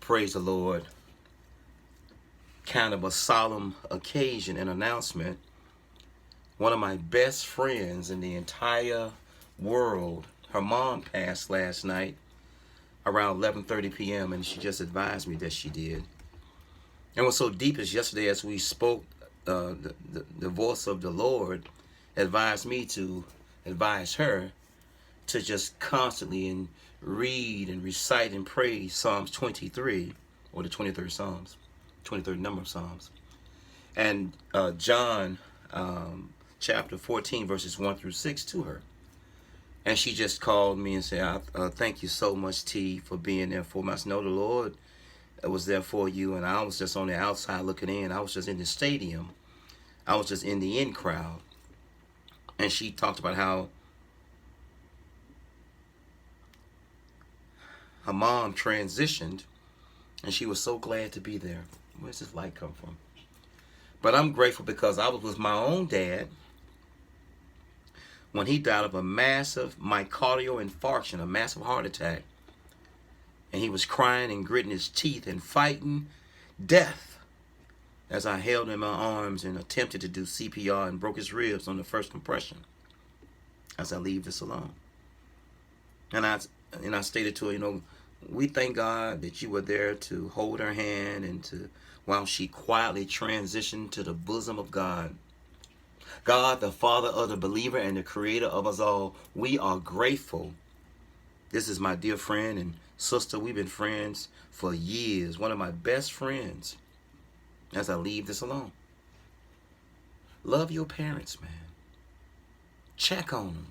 Praise the Lord. Kind of a solemn occasion and announcement. One of my best friends in the entire world, her mom passed last night around 11:30 p.m. and she just advised me that she did. And what's so deep is yesterday as we spoke, the voice of the Lord advised me to advise her to just constantly and read and recite and pray Psalms 23, or the 23rd Psalms, 23rd number of Psalms. And John chapter 14, verses 1 through 6 to her. And she just called me and said, thank you so much, T, for being there for me. I said, no, the Lord was there for you, and I was just on the outside looking in. I was just in the stadium. I was just in the in crowd. And she talked about how her mom transitioned, and she was so glad to be there. Where's this light come from? But I'm grateful because I was with my own dad when he died of a massive myocardial infarction, a massive heart attack. And he was crying and gritting his teeth and fighting death as I held him in my arms and attempted to do CPR and broke his ribs on the first compression as I leave this alone. And I stated to her, we thank God that you were there to hold her hand and to, while she quietly transitioned to the bosom of God. God, the Father of the believer and the creator of us all, we are grateful. This is my dear friend and sister. We've been friends for years. One of my best friends as I leave this alone. Love your parents, man. Check on them.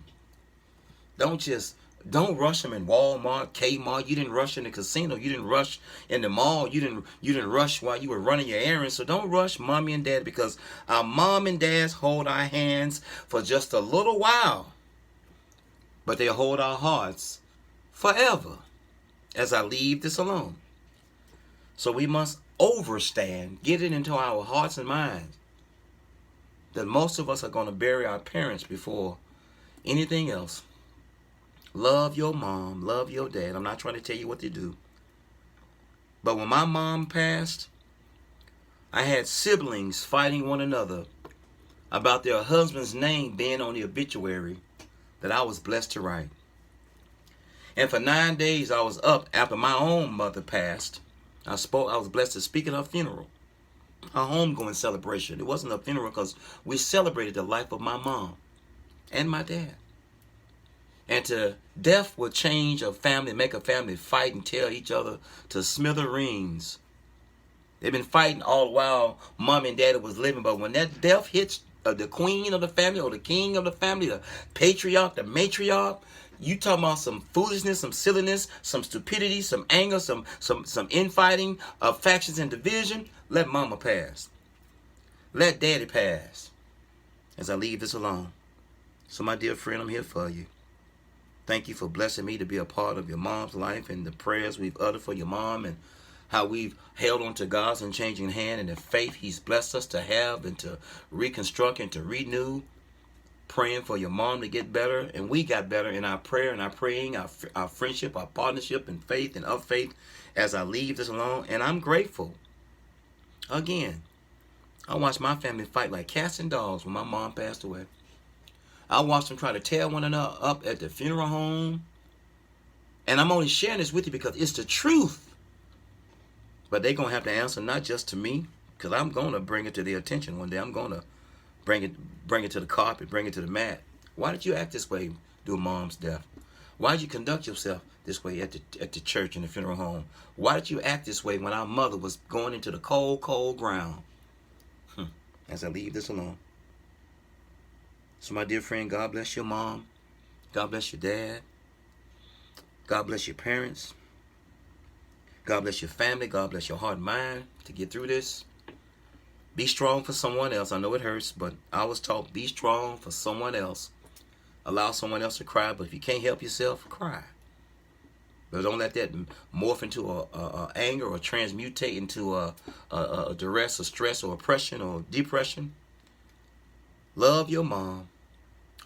Don't rush them in Walmart, Kmart. You didn't rush in the casino. You didn't rush in the mall. You didn't rush while you were running your errands. So don't rush mommy and dad, because our mom and dads hold our hands for just a little while, but they hold our hearts forever as I leave this alone. So we must overstand, get it into our hearts and minds that most of us are going to bury our parents before anything else. Love your mom, love your dad. I'm not trying to tell you what to do. But when my mom passed, I had siblings fighting one another about their husband's name being on the obituary that I was blessed to write. And for 9 days I was up after my own mother passed. I was blessed to speak at her funeral, a homegoing celebration. It wasn't a funeral because we celebrated the life of my mom and my dad. And to death will change a family, make a family fight and tear each other to smithereens. They've been fighting all the while mom and daddy was living, but when that death hits the queen of the family or the king of the family, the patriarch, the matriarch, you talking about some foolishness, some silliness, some stupidity, some anger, some infighting of factions and division. Let mama pass. Let daddy pass as I leave this alone. So my dear friend, I'm here for you. Thank you for blessing me to be a part of your mom's life and the prayers we've uttered for your mom and how we've held on to God's unchanging hand and the faith he's blessed us to have and to reconstruct and to renew. Praying for your mom to get better, and we got better in our prayer and our praying, our friendship, our partnership and faith and of faith as I leave this alone. And I'm grateful. Again, I watched my family fight like cats and dogs when my mom passed away. I watched them try to tear one another up at the funeral home. And I'm only sharing this with you because it's the truth. But they're going to have to answer not just to me, because I'm going to bring it to their attention one day. I'm going to bring it to the carpet, bring it to the mat. Why did you act this way during mom's death? Why did you conduct yourself this way at the church and the funeral home? Why did you act this way when our mother was going into the cold, cold ground? As I leave this alone. So my dear friend, God bless your mom. God bless your dad. God bless your parents. God bless your family. God bless your heart and mind to get through this. Be strong for someone else. I know it hurts, but I was taught be strong for someone else. Allow someone else to cry, but if you can't help yourself, cry. But don't let that morph into a anger or transmutate into a duress or stress or oppression or depression. Love your mom.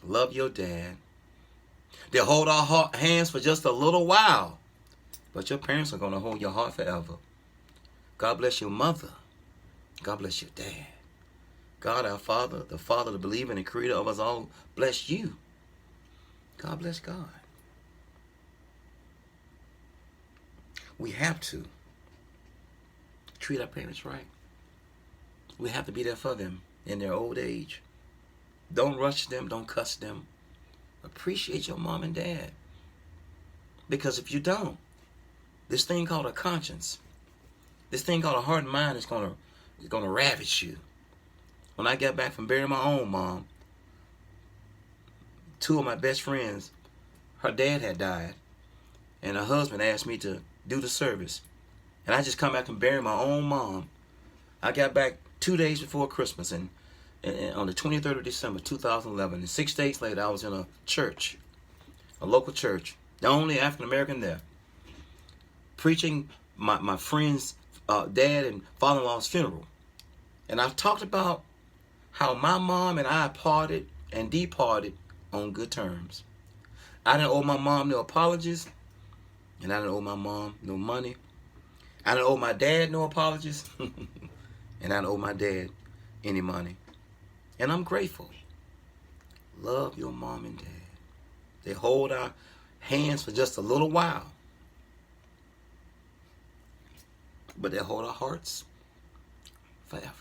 Love your dad. They'll hold our hands for just a little while, but your parents are going to hold your heart forever. God bless your mother. God bless your dad. God our Father, the Father, the believer, and the creator of us all, bless you. God bless God. We have to treat our parents right. We have to be there for them in their old age. Don't rush them. Don't cuss them. Appreciate your mom and dad. Because if you don't, this thing called a conscience, this thing called a heart and mind is gonna ravage you. When I got back from burying my own mom, two of my best friends, her dad had died, and her husband asked me to do the service. And I just come back from burying my own mom. I got back 2 days before Christmas, and on the 23rd of December, 2011, and 6 days later, I was in a church, a local church, the only African American there, preaching my friend's dad and father-in-law's funeral. And I've talked about how my mom and I parted and departed on good terms. I didn't owe my mom no apologies, and I didn't owe my mom no money. I didn't owe my dad no apologies, and I didn't owe my dad any money. And I'm grateful. Love your mom and dad. They hold our hands for just a little while, but they hold our hearts forever.